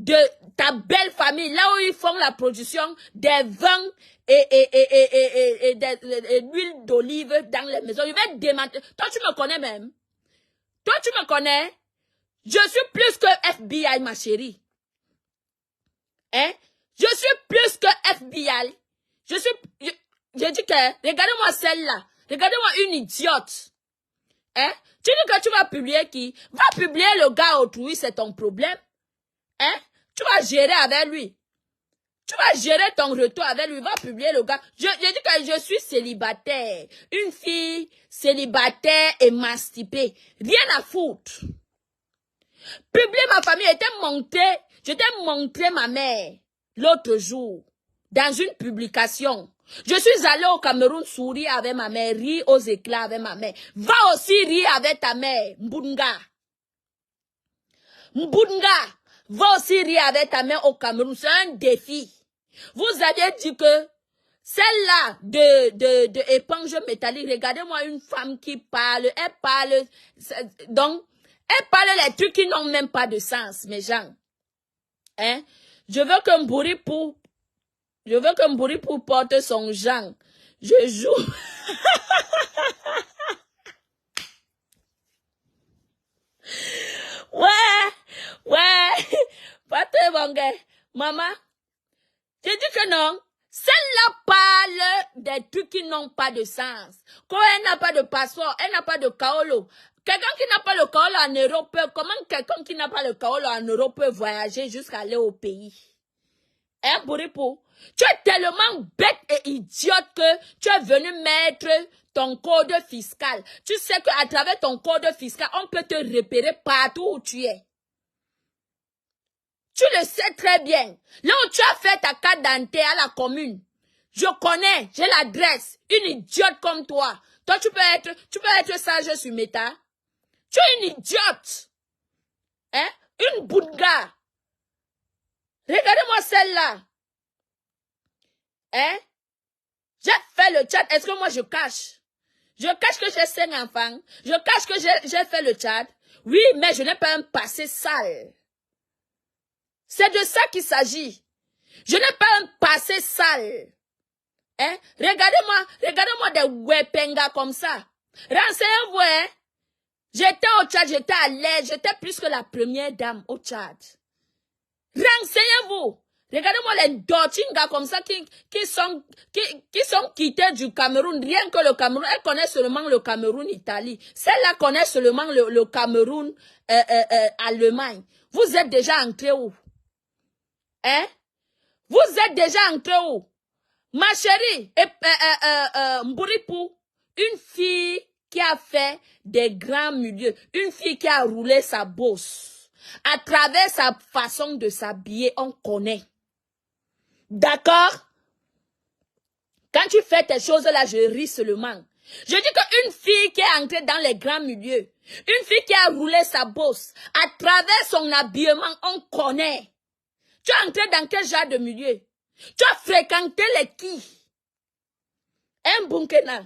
de ta belle famille, là où ils font la production des vins et l'huile d'olive dans les maisons. Je vais te démanteler. Toi, tu me connais même. Toi, tu me connais. Je suis plus que FBI, ma chérie. Hein? Je suis plus que FBI. Je dis que, regardez-moi celle-là. Regardez-moi une idiote. Hein? Tu dis que tu vas publier qui? Va publier le gars autrui, c'est ton problème. Hein? Tu vas gérer avec lui. Tu vas gérer ton retour avec lui. Va publier le gars. Je dis que je suis célibataire. Une fille célibataire émancipée. Rien à foutre. Publier ma famille. Je t'ai montré ma mère l'autre jour. Dans une publication. Je suis allée au Cameroun sourire avec ma mère. Rire aux éclats avec ma mère. Va aussi rire avec ta mère. Mbunga. Mbunga. Va aussi rire avec ta mère au Cameroun. C'est un défi. Vous aviez dit que celle-là de éponge métallique, regardez-moi une femme qui parle, elle parle, donc, elle parle les trucs qui n'ont même pas de sens, mes gens. Hein? Je veux que Mbouripou porte son genre. Je joue. Ouais, pas très bon gars. Maman, je dis que non. Celle-là parle des trucs qui n'ont pas de sens. Quand elle n'a pas de passeport, elle n'a pas de kaolo. Quelqu'un qui n'a pas le kaolo en Europe, comment quelqu'un qui n'a pas le kaolo en Europe peut voyager jusqu'à aller au pays? Hein, Bouripo? Tu es tellement bête et idiote que tu es venu mettre ton code fiscal. Tu sais qu'à travers ton code fiscal, on peut te repérer partout où tu es. Tu le sais très bien. Là où tu as fait ta carte d'identité à la commune, je connais, j'ai l'adresse. Une idiote comme toi. Toi, tu peux être sage sur Meta. Tu es une idiote. Hein? Une boudga. Regardez-moi celle-là. Hein? J'ai fait le chat. Est-ce que moi je cache? Je cache que j'ai 5 enfants. Je cache que j'ai fait le chat. Oui, mais je n'ai pas un passé sale. C'est de ça qu'il s'agit. Je n'ai pas un passé sale. Hein? Regardez-moi des wepengas comme ça. Renseignez-vous, hein? J'étais au Tchad, j'étais à l'aise, j'étais plus que la première dame au Tchad. Renseignez-vous. Regardez-moi les Dotchinga comme ça qui sont quittés du Cameroun. Rien que le Cameroun. Elle connaît seulement le Cameroun-Italie. Celle-là connaît seulement le Cameroun Allemagne. Vous êtes déjà entré où? Hein? Vous êtes déjà entré où? Ma chérie, Mbouripou, une fille qui a fait des grands milieux, une fille qui a roulé sa bosse. À travers sa façon de s'habiller, on connaît. D'accord? Quand tu fais tes choses-là, je ris seulement. Je dis qu'une fille qui est entrée dans les grands milieux, une fille qui a roulé sa bosse, à travers son habillement, on connaît. Tu es entré dans quel genre de milieu? Tu as fréquenté les qui? Un Bunkena.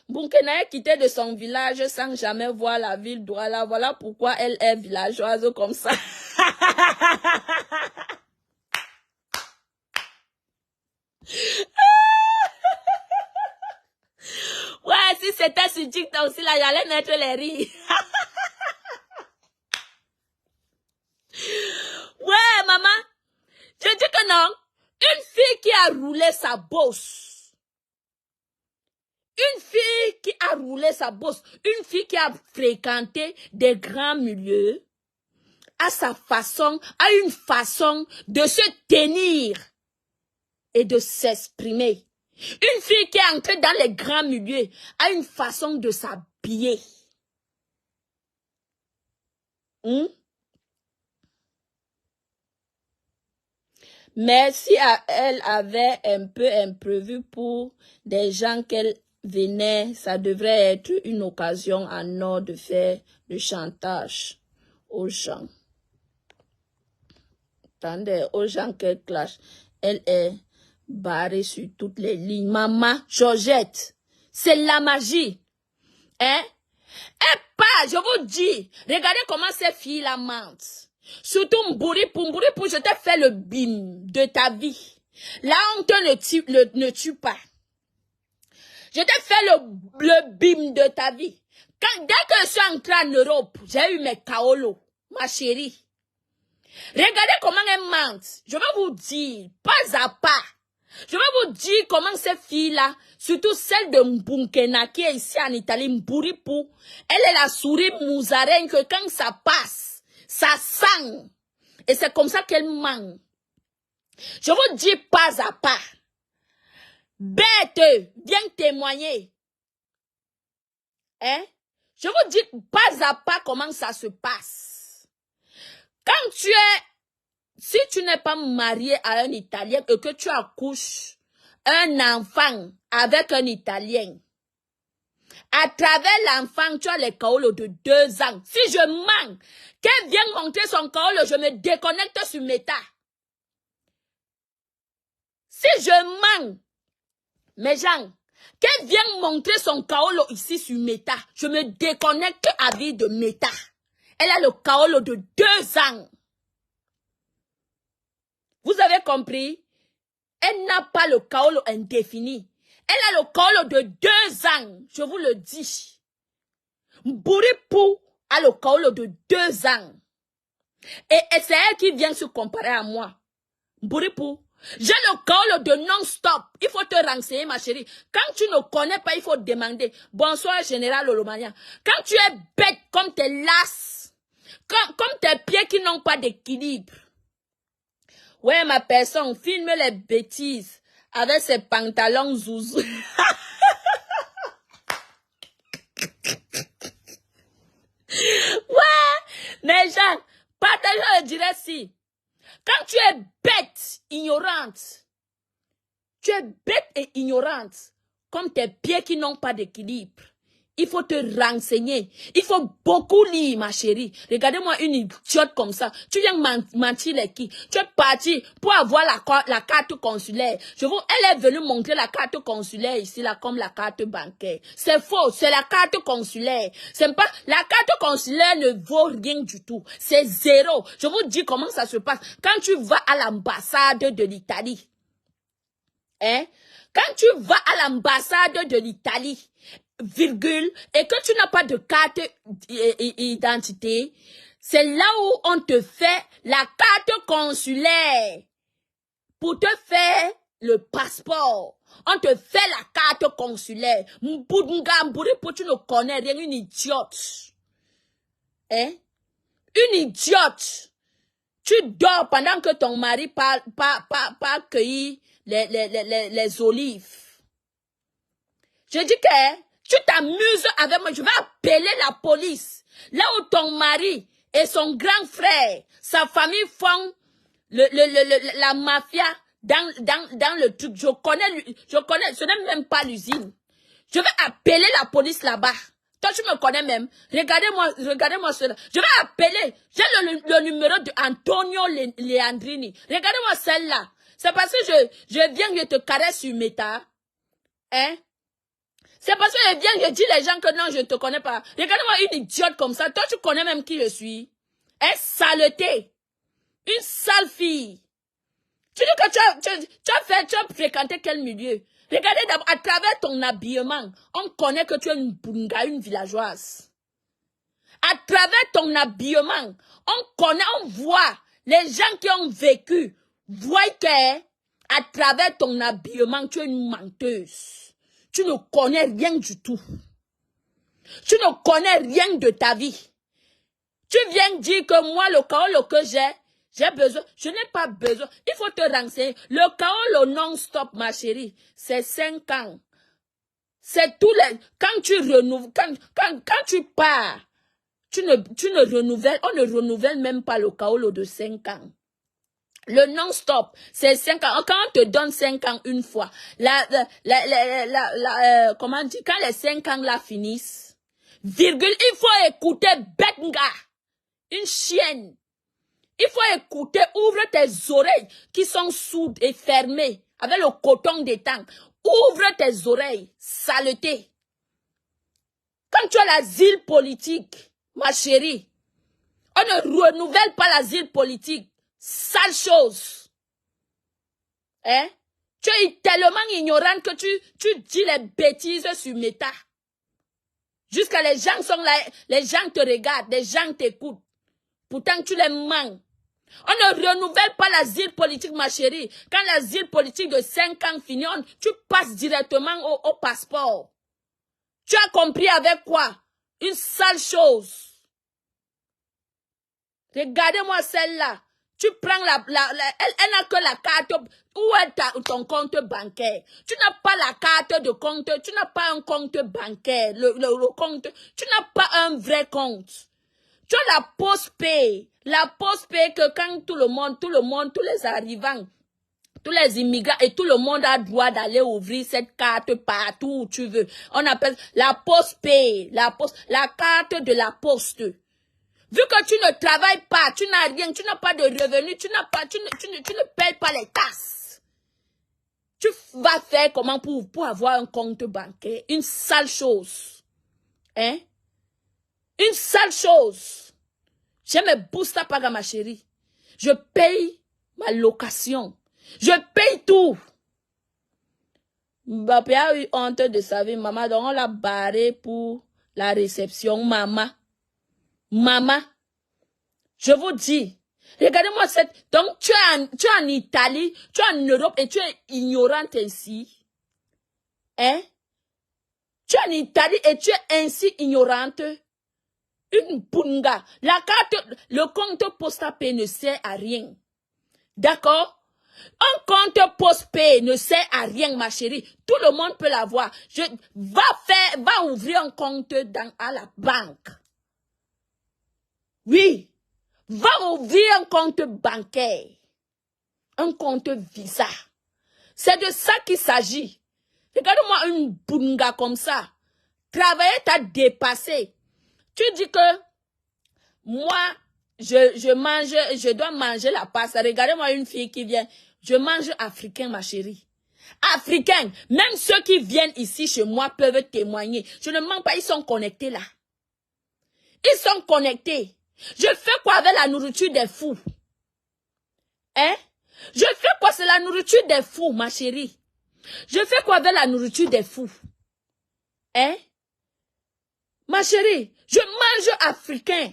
Bunkena est quitté de son village sans jamais voir la ville d'Ouala. Voilà pourquoi elle est villageoise comme ça. Ouais, si c'était sur TikTok aussi, là, j'allais mettre les rires. Ouais, maman. Je dis que non. Une fille qui a roulé sa bosse. Une fille qui a roulé sa bosse. Une fille qui a fréquenté des grands milieux. A sa façon, a une façon de se tenir et de s'exprimer. Une fille qui est entrée dans les grands milieux a une façon de s'habiller. Mais si elle avait un peu imprévu pour des gens qu'elle venait, ça devrait être une occasion en or de faire le chantage aux gens. Attendez, aux gens qu'elle clash. Elle est barrée sur toutes les lignes. Maman, Georgette, c'est la magie. Hein? Elle part, je vous dis. Regardez comment ces filles-là mentent. Surtout Mbouripou, je t'ai fait le bim de ta vie. La honte ne tue pas. Je t'ai fait le bim de ta vie. Dès que je suis entrée en Europe, j'ai eu mes kaolo, ma chérie. Regardez comment elle mente. Je vais vous dire, pas à pas. Je vais vous dire comment ces filles-là, surtout celle de Mbunkena qui est ici en Italie, Mbouripou, elle est la souris mousarène que quand ça passe, ça sent. Et c'est comme ça qu'elle ment. Je vous dis pas à pas. Bête, viens témoigner. Hein? Je vous dis pas à pas comment ça se passe. Quand si tu n'es pas marié à un Italien et que tu accouches un enfant avec un Italien, à travers l'enfant, tu as les kaolos de 2 ans. Si je mens, qu'elle vienne montrer son kaolo, je me déconnecte sur Meta. Si je mens, mes gens, qu'elle vienne montrer son kaolo ici sur Meta, je me déconnecte à vie de Meta. Elle a le kaolo de 2 ans. Vous avez compris? Elle n'a pas le kaolo indéfini. Elle a le kaolo de 2 ans. Je vous le dis. Mbouripou a le kaolo de 2 ans. Et c'est elle qui vient se comparer à moi. Mbouripou. J'ai le kaolo de non-stop. Il faut te renseigner, ma chérie. Quand tu ne connais pas, il faut demander. Bonsoir, général Olomania. Quand tu es bête comme tes lasses, comme tes pieds qui n'ont pas d'équilibre. Ouais, ma personne, filme les bêtises avec ses pantalons zouzou. Ouais, mais gens, partagez le direct si. Quand tu es bête, ignorante, tu es bête et ignorante, comme tes pieds qui n'ont pas d'équilibre. Il faut te renseigner. Il faut beaucoup lire, ma chérie. Regardez-moi une idiote comme ça. Tu viens mentir les qui? Tu es parti pour avoir la carte consulaire. Elle est venue montrer la carte consulaire ici, là, comme la carte bancaire. C'est faux. C'est la carte consulaire. C'est pas, la carte consulaire ne vaut rien du tout. C'est 0. Je vous dis comment ça se passe. Quand tu vas à l'ambassade de l'Italie, hein? Quand tu vas à l'ambassade de l'Italie, virgule, et que tu n'as pas de carte d'identité, c'est là où on te fait la carte consulaire pour te faire le passeport. On te fait la carte consulaire. Mbouripou, tu ne connais rien, une idiote. Hein? Une idiote. Tu dors pendant que ton mari part cueillir les olives. Je dis que tu t'amuses avec moi, je vais appeler la police. Là où ton mari et son grand frère, sa famille font la mafia dans le truc. Je connais, ce n'est même pas l'usine. Je vais appeler la police là-bas. Toi, tu me connais même. Regardez-moi cela. Je vais appeler. J'ai le numéro de Antonio Leandrini. Regardez-moi celle-là. C'est parce que je viens, je te caresse sur Meta. Hein? C'est parce que je dis les gens que non, je ne te connais pas. Regardez-moi une idiote comme ça. Toi, tu connais même qui je suis. Hein? Saleté. Une sale fille. Tu dis que tu as fréquenté quel milieu? Regardez d'abord, à travers ton habillement, on connaît que tu es une bunga, une villageoise. À travers ton habillement, on voit, les gens qui ont vécu, voient que, à travers ton habillement, tu es une menteuse. Tu ne connais rien du tout. Tu ne connais rien de ta vie. Tu viens dire que moi, le kaolo que j'ai besoin. Je n'ai pas besoin. Il faut te renseigner. Le kaolo non-stop, ma chérie, c'est 5 ans. C'est tous les... Quand tu renouvelles, quand tu pars, tu ne renouvelles, on ne renouvelle même pas le kaolo de 5 ans. Le non-stop, c'est 5 ans. Quand on te donne 5 ans une fois, comment on dit, quand les 5 ans là finissent, virgule, il faut écouter Benga, une chienne. Il faut écouter, ouvre tes oreilles qui sont sourdes et fermées avec le coton des temps. Ouvre tes oreilles, saleté. Quand tu as l'asile politique, ma chérie, On ne renouvelle pas l'asile politique. Sale chose. Hein? Tu es tellement ignorante que tu dis les bêtises sur Meta. Jusqu'à les gens sont là, les gens te regardent, les gens t'écoutent. Pourtant, tu les manques. On ne renouvelle pas l'asile politique, ma chérie. Quand l'asile politique de 5 ans finit, tu passes directement au passeport. Tu as compris avec quoi? Une sale chose. Regardez-moi celle-là. Tu prends elle n'a que la carte. Où est ton compte bancaire? Tu n'as pas la carte de compte. Tu n'as pas un compte bancaire. Le compte. Tu n'as pas un vrai compte. Tu as la post-pay. La post-pay que quand tout le monde, tous les arrivants, tous les immigrants et tout le monde a droit d'aller ouvrir cette carte partout où tu veux. On appelle la post-pay. La carte de la poste. Vu que tu ne travailles pas, tu n'as rien, tu n'as pas de revenus, tu ne payes pas les taxes. Tu vas faire comment pour avoir un compte bancaire? Une sale chose. Hein? Une sale chose. J'ai mes booster paga, ma chérie. Je paye ma location. Je paye tout. Mbappé a eu honte de sa vie, maman. Donc on l'a barré pour la réception, maman. Maman. Je vous dis, regardez-moi cette... Donc, tu es en Italie, tu es en Europe et tu es ignorante ainsi. Hein? Tu es en Italie et tu es ainsi ignorante. Une punga. La carte, le compte post-pay ne sert à rien. D'accord? Un compte post-pay ne sert à rien, ma chérie. Tout le monde peut l'avoir. Va ouvrir un compte à la banque. Oui. Va ouvrir un compte bancaire, un compte Visa. C'est de ça qu'il s'agit. Regarde-moi une bunga comme ça. Travailler t'a dépassé. Tu dis que moi, je dois manger la pasta. Regardez-moi une fille qui vient. Je mange africain, ma chérie. Africain. Même ceux qui viennent ici chez moi peuvent témoigner. Je ne mens pas, ils sont connectés là. Ils sont connectés. Je fais quoi avec la nourriture des fous? Hein? Je fais quoi? C'est la nourriture des fous, ma chérie. Je fais quoi avec la nourriture des fous? Hein? Ma chérie, je mange africain.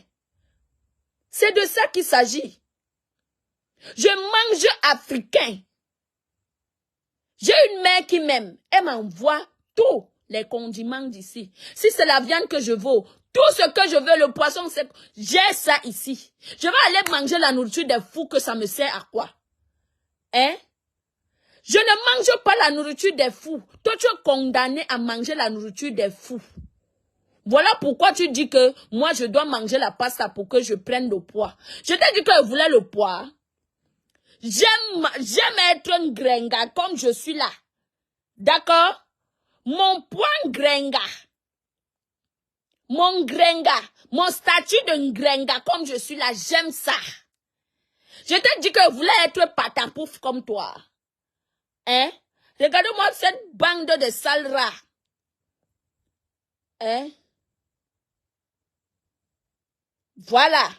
C'est de ça qu'il s'agit. Je mange africain. J'ai une mère qui m'aime. Elle m'envoie tous les condiments d'ici. Si c'est la viande que je veux, tout ce que je veux, le poisson, j'ai ça ici. Je vais aller manger la nourriture des fous, que ça me sert à quoi? Hein? Je ne mange pas la nourriture des fous. Toi, tu es condamné à manger la nourriture des fous. Voilà pourquoi tu dis que moi, je dois manger la pasta pour que je prenne le poids. Je t'ai dit que je voulais le poids. J'aime être un grenga comme je suis là. D'accord? Mon poids grenga. Mon grenga. Mon statut de grenga comme je suis là. J'aime ça. Je t'ai dit que je voulais être patapouf comme toi. Hein? Regarde-moi cette bande de sales rats. Hein? Voilà.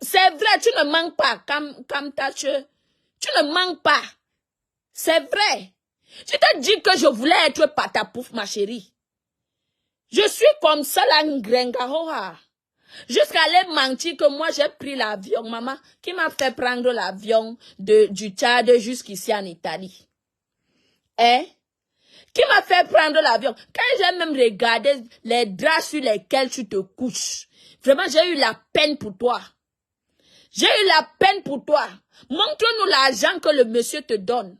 C'est vrai, tu ne manques pas, comme ta cheveux. Tu ne manques pas. C'est vrai. Je te dis que je voulais être patapouf, ma chérie. Je suis comme ça, la ngrengahoha. Jusqu'à aller mentir que moi, j'ai pris l'avion, maman, qui m'a fait prendre l'avion du Tchad jusqu'ici en Italie. Hein? Qui m'a fait prendre l'avion? Quand j'ai même regardé les draps sur lesquels tu te couches, vraiment, j'ai eu la peine pour toi. J'ai eu la peine pour toi. Montre-nous l'argent que le monsieur te donne.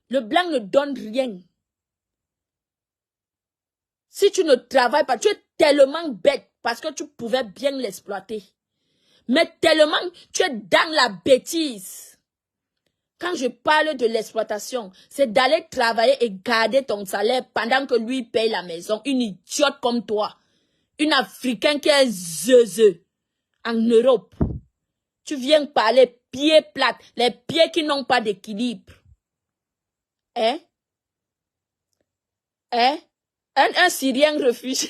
Le blanc ne donne rien. Si tu ne travailles pas, tu es tellement bête parce que tu pouvais bien l'exploiter. Mais tellement, tu es dans la bêtise. Quand je parle de l'exploitation, c'est d'aller travailler et garder ton salaire pendant que lui paye la maison. Une idiote comme toi. Une Africaine qui est zeuze en Europe. Tu viens parler pieds plates, les pieds qui n'ont pas d'équilibre. Hein? Hein? Un Syrien réfugié.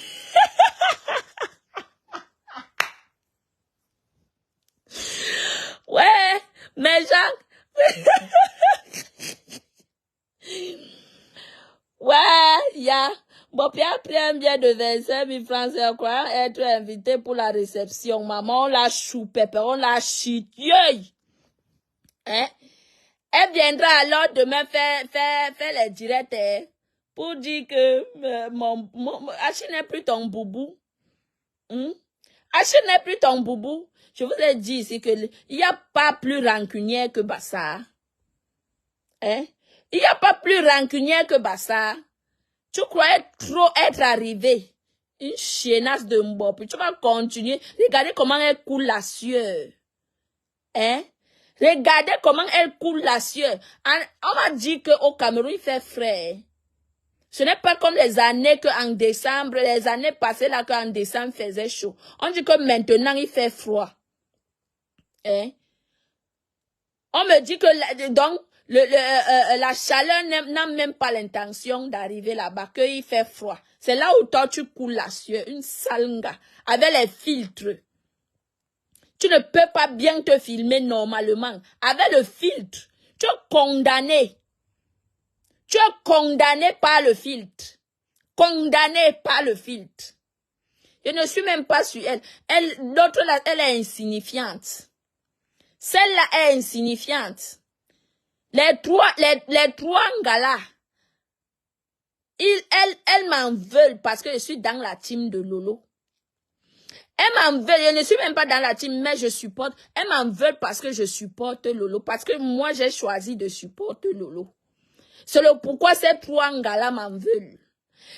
Mais Jacques, ouais, bon, puis après un bien de 25 000 francs, c'est quoi, être invité pour la réception. Maman, on l'a choupé, on l'a chitié. Hein? Elle viendra alors demain faire les directs, hein, pour dire que Achille n'est plus ton boubou. Achille n'est plus ton boubou. Je vous ai dit ici qu'il n'y a pas plus rancunière que Bassa. Hein? Il n'y a pas plus rancunière que Bassa. Tu croyais trop être arrivé. Une chiennasse de Mbop. Tu vas continuer. Regardez comment elle coule la sueur. Hein? Regardez comment elle coule la sueur. On m'a dit qu'au Cameroun, il fait frais. Ce n'est pas comme les années qu'en décembre, les années passées là qu'en décembre faisait chaud. On dit que maintenant, il fait froid. Hein? On me dit que donc la chaleur n'a même pas l'intention d'arriver là-bas, qu'il fait froid. C'est là où toi tu coules la sueur, une salnga, avec les filtres. Tu ne peux pas bien te filmer normalement. Avec le filtre, tu es condamné. Tu es condamné par le filtre. Condamné par le filtre. Je ne suis même pas sur elle. L'autre là, elle est insignifiante. Celle-là est insignifiante. Les trois ngalas, elles m'en veulent parce que je suis dans la team de Lolo. Elles m'en veulent, je ne suis même pas dans la team, mais je supporte. Elles m'en veulent parce que je supporte Lolo. Parce que moi, j'ai choisi de supporter Lolo. C'est le pourquoi ces trois ngalas m'en veulent.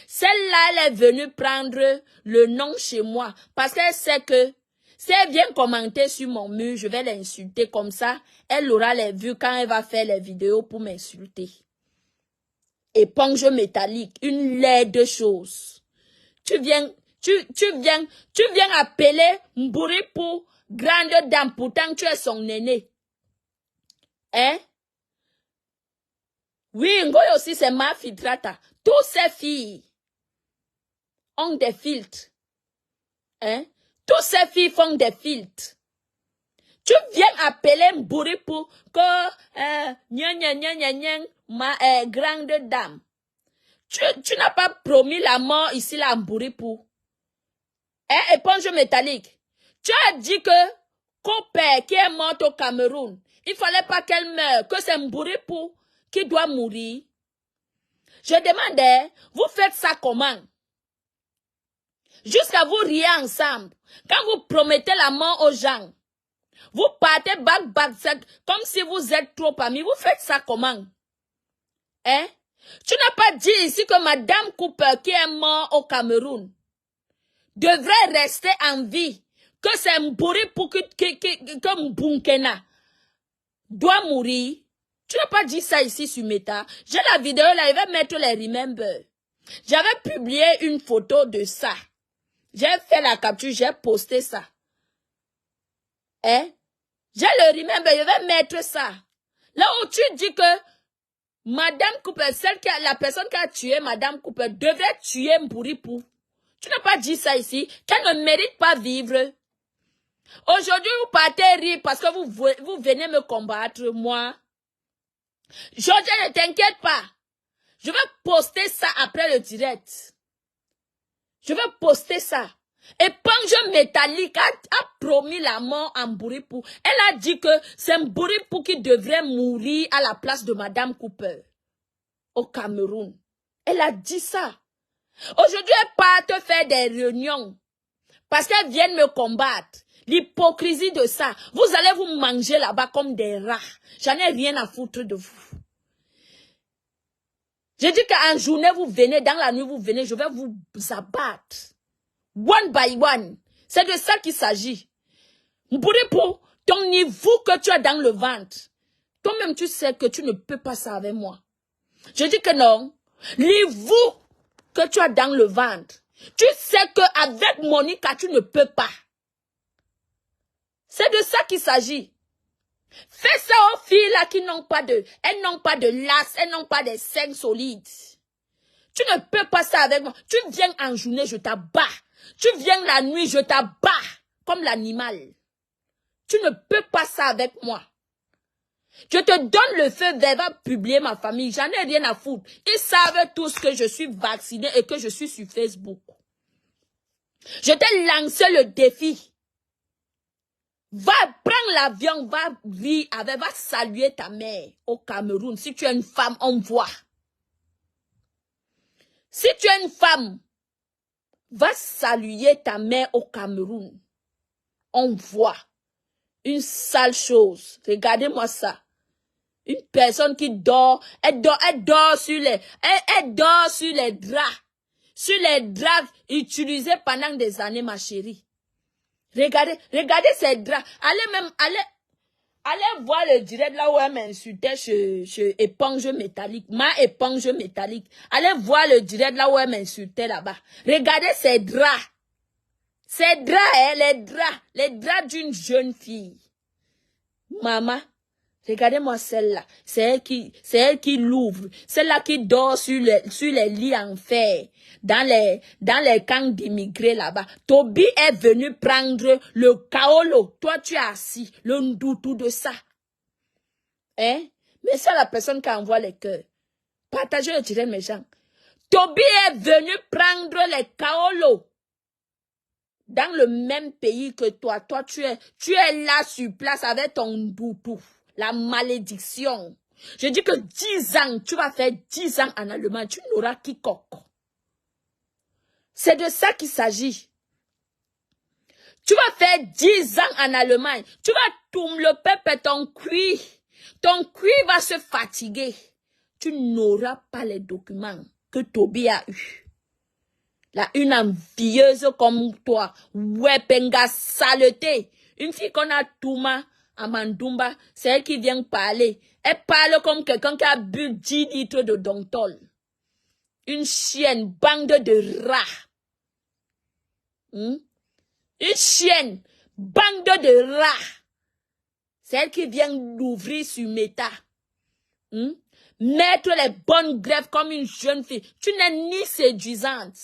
Celle-là, elle est venue prendre le nom chez moi. Parce qu'elle sait que si elle vient commenter sur mon mur, je vais l'insulter comme ça. Elle aura les vues quand elle va faire les vidéos pour m'insulter. Éponge métallique, une laide chose. Tu viens appeler Mbouri pour grande dame, pourtant tu es son aîné. Hein? Oui, Ngoy aussi c'est ma filtrata. Toutes ces filles ont des filtres. Hein? Toutes ces filles font des filtres. Tu viens appeler Mbouri pour que ma grande dame. Tu n'as pas promis la mort ici là Mbouri pour. Hein, éponge métallique. Tu as dit que Copé qui est morte au Cameroun, il fallait pas qu'elle meure, que c'est Mbouri pour qui doit mourir. Je demandais, vous faites ça comment? Jusqu'à vous riez ensemble. Quand vous promettez la mort aux gens, vous partez back, comme si vous êtes trop amis. Vous faites ça comment? Hein? Tu n'as pas dit ici que Madame Cooper, qui est morte au Cameroun, devrait rester en vie. Que c'est Mbouri pour que Mbunkena doit mourir. Tu n'as pas dit ça ici sur Meta. J'ai la vidéo là, il va mettre les remember. J'avais publié une photo de ça. J'ai fait la capture, j'ai posté ça. Hein? J'ai le remember, je vais mettre ça. Là où tu dis que Madame Cooper, la personne qui a tué Madame Cooper devait tuer Mbouri pour. Tu n'as pas dit ça ici. Qu'elle ne mérite pas vivre. Aujourd'hui, vous partez rire parce que vous venez me combattre, moi. Georgia, ne t'inquiète pas. Je vais poster ça après le direct. Je vais poster ça. Éponge métallique a promis la mort à Mbouri pour. Elle a dit que c'est Mbouri pour qui devrait mourir à la place de Madame Cooper au Cameroun. Elle a dit ça. Aujourd'hui, elle part te faire des réunions parce qu'elle vient me combattre. L'hypocrisie de ça. Vous allez vous manger là-bas comme des rats. J'en ai rien à foutre de vous. J'ai dit qu'en journée, vous venez, dans la nuit, vous venez, je vais vous abattre. One by one. C'est de ça qu'il s'agit. Mbouri pour ton niveau que tu as dans le ventre. Toi-même, tu sais que tu ne peux pas ça avec moi. Je dis que non. Niveau que tu as dans le ventre. Tu sais qu'avec Monica, tu ne peux pas. C'est de ça qu'il s'agit. Fais ça aux filles là qui n'ont pas de... Elles n'ont pas de las, elles n'ont pas de seins solides. Tu ne peux pas ça avec moi. Tu viens en journée, je t'abats. Tu viens la nuit, je t'abats comme l'animal. Tu ne peux pas ça avec moi. Je te donne le feu vert, va publier ma famille. J'en ai rien à foutre. Ils savent tous que je suis vaccinée et que je suis sur Facebook. Je t'ai lancé le défi. Va prendre l'avion, va saluer ta mère au Cameroun. Si tu es une femme, on voit. Si tu es une femme, va saluer ta mère au Cameroun. On voit. Une sale chose. Regardez-moi ça. Une personne qui dort, elle dort sur les draps. Sur les draps utilisés pendant des années, ma chérie. Regardez ces draps. Allez voir le direct là où elle m'insultait chez éponge métallique. Ma éponge métallique. Allez voir le direct là où elle m'insultait là-bas. Regardez ces draps. Ces draps, les draps d'une jeune fille. Maman, regardez-moi celle-là. C'est elle qui l'ouvre. Celle-là qui dort sur les lits en fer. Dans les camps d'immigrés là-bas. Toby est venu prendre le kaolo. Toi, tu es assis. Le ndoutou de ça. Hein? Mais c'est la personne qui envoie les cœurs. Partagez le direct, mes gens. Toby est venu prendre les kaolo. Dans le même pays que toi. Toi, tu es là sur place avec ton ndoutou. La malédiction. Je dis que 10 ans, tu vas faire 10 ans en Allemagne. Tu n'auras quiconque. C'est de ça qu'il s'agit. Tu vas faire 10 ans en Allemagne. Tu vas tourner le peuple, ton cuir. Ton cuir va se fatiguer. Tu n'auras pas les documents que Toby a eu. Là, une envieuse comme toi. Ouais, penga saleté. Une fille qu'on a Touma, Amandumba, c'est elle qui vient parler. Elle parle comme quelqu'un qui a bu 10 litres de Dontol. Une chienne, bande de rats. Une chienne, bande de rats. C'est elle qui vient l'ouvrir sur Meta. Mettre les bonnes greffes comme une jeune fille. Tu n'es ni séduisante,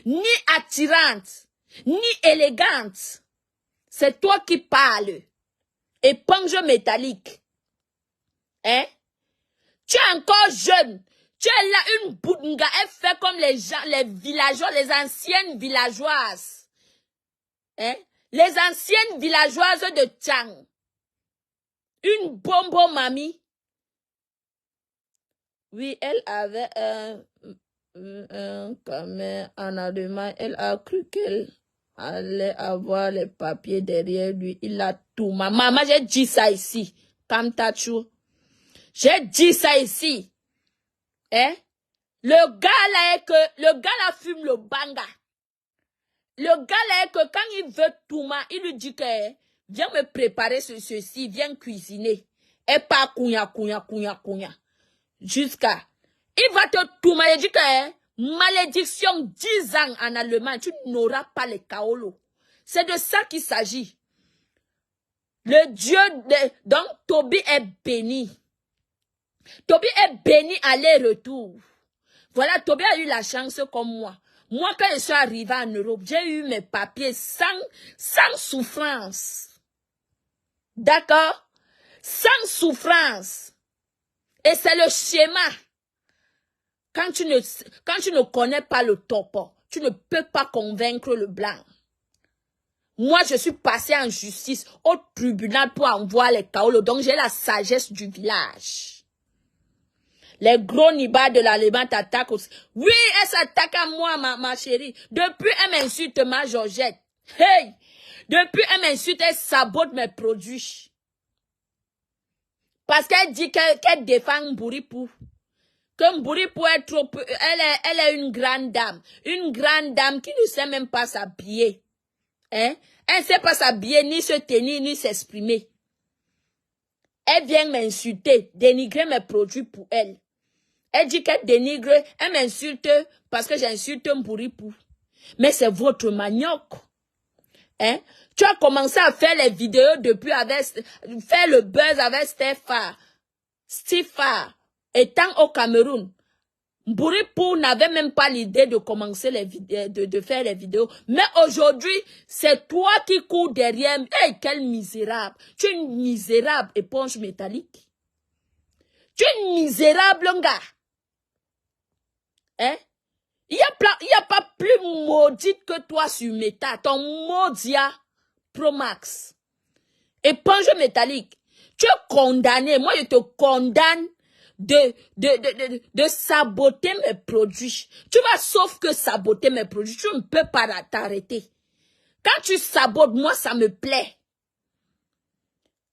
ni attirante, ni élégante. C'est toi qui parles. Éponge métallique. Hein? Tu es encore jeune. Tu es là, une boudinga. Elle fait comme les gens, les villageois, les anciennes villageoises. Hein? Les anciennes villageoises de Tchang. Une bombo mamie. Oui, elle avait un caméra en Allemagne. Elle a cru qu'elle allait avoir les papiers derrière lui. Il a tout. Maman, j'ai dit ça ici. Comme Tachou. J'ai dit ça ici. Hein? Le gars là fume le banga. Le gars là que quand il veut Touma, il lui dit que viens me préparer ceci, viens cuisiner. Et pas kounya. Jusqu'à. Il va te Touma, il dit que malédiction 10 ans en Allemagne, tu n'auras pas les kaolo. C'est de ça qu'il s'agit. Le Dieu donc Toby est béni. Toby est béni aller-retour. Voilà, Toby a eu la chance comme moi. Moi, quand je suis arrivée en Europe, j'ai eu mes papiers sans souffrance. D'accord? Sans souffrance. Et c'est le schéma. Quand tu ne connais pas le topo, tu ne peux pas convaincre le blanc. Moi, je suis passée en justice au tribunal pour envoyer les kaolo. Donc, j'ai la sagesse du village. Les gros nibas de l'Allemagne t'attaquent aussi. Oui, elle s'attaque à moi, ma chérie. Depuis, elle m'insulte, ma Georgette. Hey! Depuis, elle m'insulte, elle sabote mes produits. Parce qu'elle dit qu'elle défend Mbouripou. Que Mbouripou est trop... Elle est une grande dame. Une grande dame qui ne sait même pas s'habiller. Hein? Elle ne sait pas s'habiller, ni se tenir, ni s'exprimer. Elle vient m'insulter, dénigrer mes produits pour elle. Elle dit qu'elle dénigre, elle m'insulte parce que j'insulte Mbouripou. Mais c'est votre manioc. Hein? Tu as commencé à faire les vidéos depuis faire le buzz avec Stifa, étant au Cameroun. Mbouripou n'avait même pas l'idée de commencer de faire les vidéos. Mais aujourd'hui, c'est toi qui cours derrière. Hey, quel misérable. Tu es une misérable éponge métallique. Tu es misérable, gars. Hein? Il y a pas plus maudite que toi sur Meta. Ton Modia Pro Max. Éponge métallique. Tu es condamné. Moi, je te condamne de saboter mes produits. Tu vas sauf que saboter mes produits. Tu ne peux pas t'arrêter. Quand tu sabotes, moi, ça me plaît.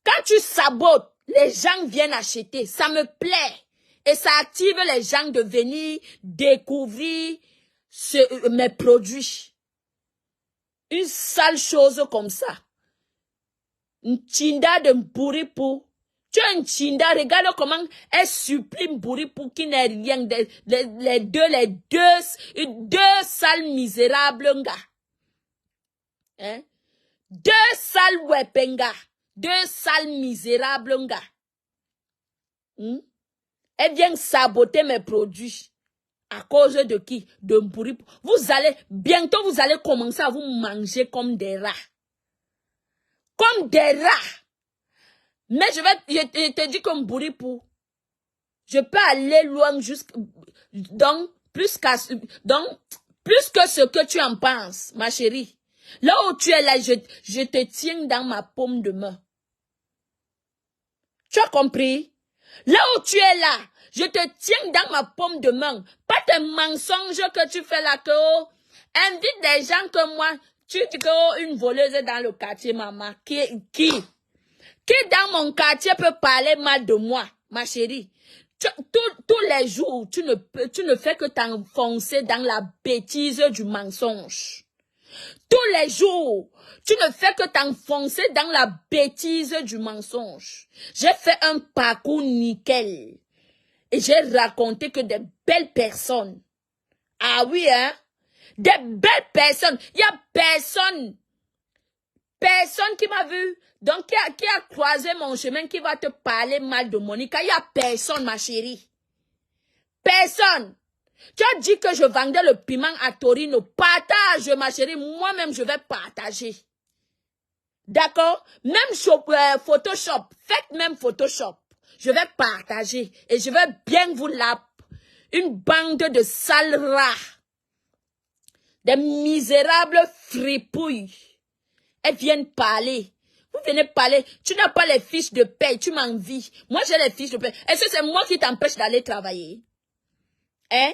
Quand tu sabotes, les gens viennent acheter. Ça me plaît. Et ça active les gens de venir découvrir mes produits. Une sale chose comme ça. Une chinda de Mbouripou. Tu as une chinda, regarde comment elle supplie Mbouripou qui n'est rien. Les deux sales misérables, gars. Hein? Deux sales wepenga. Deux sales misérables, gars. Elle vient saboter mes produits. À cause de qui? De Mbouripou. Bientôt vous allez commencer à vous manger comme des rats. Comme des rats. Mais je te dis que Mbouripou, je peux aller loin donc, plus que ce que tu en penses, ma chérie. Là où tu es là, je te tiens dans ma paume de main. Tu as compris? Là où tu es là, je te tiens dans ma paume de main. Pas tes mensonges que tu fais là, que invite des gens que moi, tu dis que une voleuse dans le quartier, maman. Qui dans mon quartier peut parler mal de moi, ma chérie? Tous les jours, tu ne fais que t'enfoncer dans la bêtise du mensonge. Tous les jours, tu ne fais que t'enfoncer dans la bêtise du mensonge. J'ai fait un parcours nickel. Et j'ai raconté que des belles personnes. Ah oui, hein? Des belles personnes. Il y a personne qui m'a vu. Donc, qui a croisé mon chemin, qui va te parler mal de Monica. Il n'y a personne, ma chérie. Personne. Tu as dit que je vendais le piment à Torino. Partage, ma chérie. Moi-même, je vais partager. D'accord? Même Photoshop. Faites même Photoshop. Je vais partager. Et je vais bien vous une bande de sales rats. Des misérables fripouilles. Elles viennent parler. Vous venez parler. Tu n'as pas les fiches de paie. Tu m'envies. Moi, j'ai les fiches de paie. Est-ce que c'est moi qui t'empêche d'aller travailler? Hein?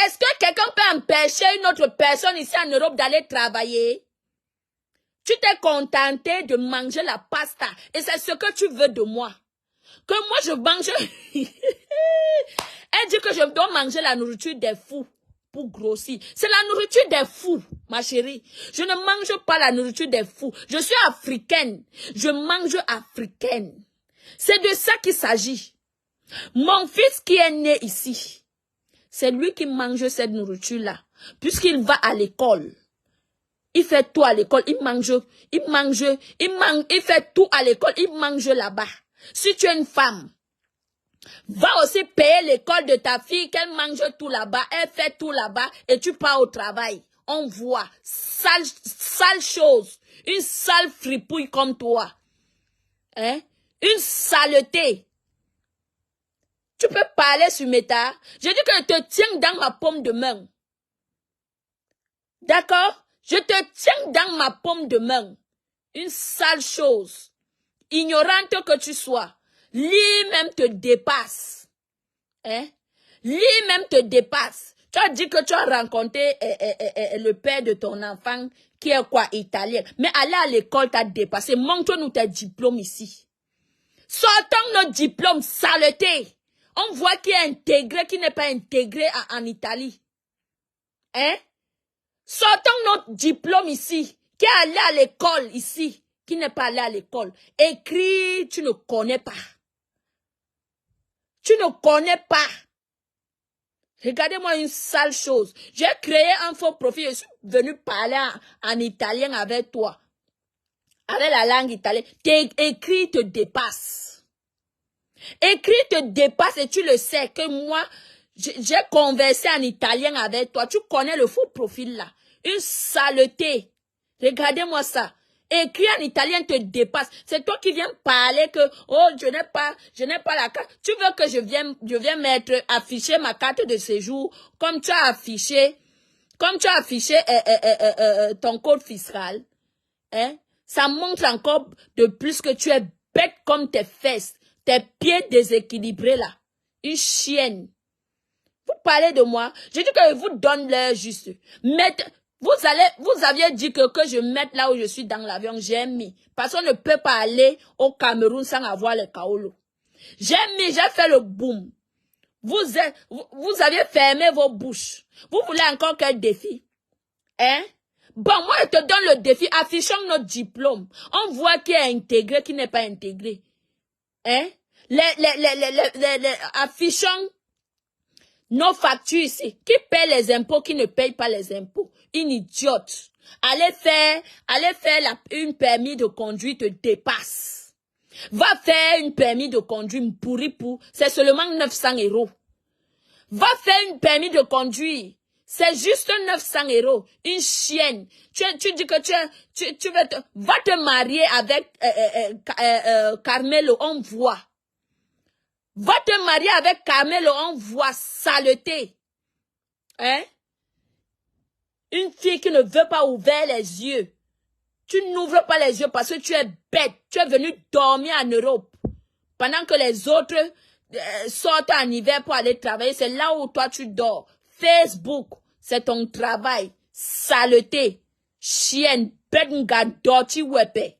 Est-ce que quelqu'un peut empêcher une autre personne ici en Europe d'aller travailler? Tu t'es contenté de manger la pasta. Et c'est ce que tu veux de moi. Que moi je mange. Elle dit que je dois manger la nourriture des fous pour grossir. C'est la nourriture des fous, ma chérie. Je ne mange pas la nourriture des fous. Je suis africaine. Je mange africaine. C'est de ça qu'il s'agit. Mon fils qui est né ici, c'est lui qui mange cette nourriture-là. Puisqu'il va à l'école. Il fait tout à l'école. Il fait tout à l'école. Il mange là-bas. Si tu es une femme, va aussi payer l'école de ta fille, qu'elle mange tout là-bas, elle fait tout là-bas, et tu pars au travail. On voit, sale chose, une sale fripouille comme toi. Hein? Une saleté. Tu peux parler sur Meta. Je dis que je te tiens dans ma paume de main. D'accord? Je te tiens dans ma paume de main. Une sale chose. Ignorante que tu sois. Lui-même te dépasse. Hein? Lui-même te dépasse. Tu as dit que tu as rencontré le père de ton enfant qui est quoi, italien. Mais aller à l'école t'a dépassé. Montre-nous tes diplômes ici. Sortons nos diplômes, saleté. On voit qui est intégré, qui n'est pas intégré en Italie. Hein? Sortons notre diplôme ici. Qui est allé à l'école ici. Qui n'est pas allé à l'école. Écrit, tu ne connais pas. Tu ne connais pas. Regardez-moi une sale chose. J'ai créé un faux profil. Je suis venu parler en italien avec toi. Avec la langue italienne. Écrit te dépasse. Écrit te dépasse et tu le sais que moi, j'ai conversé en italien avec toi. Tu connais le faux profil là. Une saleté. Regardez-moi ça. Écrit en italien te dépasse. C'est toi qui viens parler que, oh, je n'ai pas la carte. Tu veux que je viens afficher ma carte de séjour comme tu as affiché, ton code fiscal. Hein? Ça montre encore de plus que tu es bête comme tes fesses, tes pieds déséquilibrés là. Une chienne. Vous parlez de moi. Je dis que je vous donne l'heure juste. Vous aviez dit que je mette là où je suis dans l'avion. J'ai mis. Parce qu'on ne peut pas aller au Cameroun sans avoir le kaolo. J'ai fait le boom. Vous aviez fermé vos bouches. Vous voulez encore quel défi? Hein? Bon, moi, je te donne le défi. Affichons notre diplôme. On voit qui est intégré, qui n'est pas intégré. Hein? Affichons nos factures ici. Qui paie les impôts, qui ne paye pas les impôts? Une idiote. Allez faire une permis de conduire te dépasse. Va faire une permis de conduire pourri pour. C'est seulement 900 €. Va faire une permis de conduire. C'est juste 900 €. Une chienne. Tu dis que tu vas te marier avec Carmelo, on voit. Va te marier avec Carmelo, on voit saleté. Hein? Une fille qui ne veut pas ouvrir les yeux. Tu n'ouvres pas les yeux parce que tu es bête. Tu es venu dormir en Europe. Pendant que les autres sortent en hiver pour aller travailler, c'est là où toi tu dors. Facebook, c'est ton travail. Saleté. Chienne, bête, gadoti, wepe.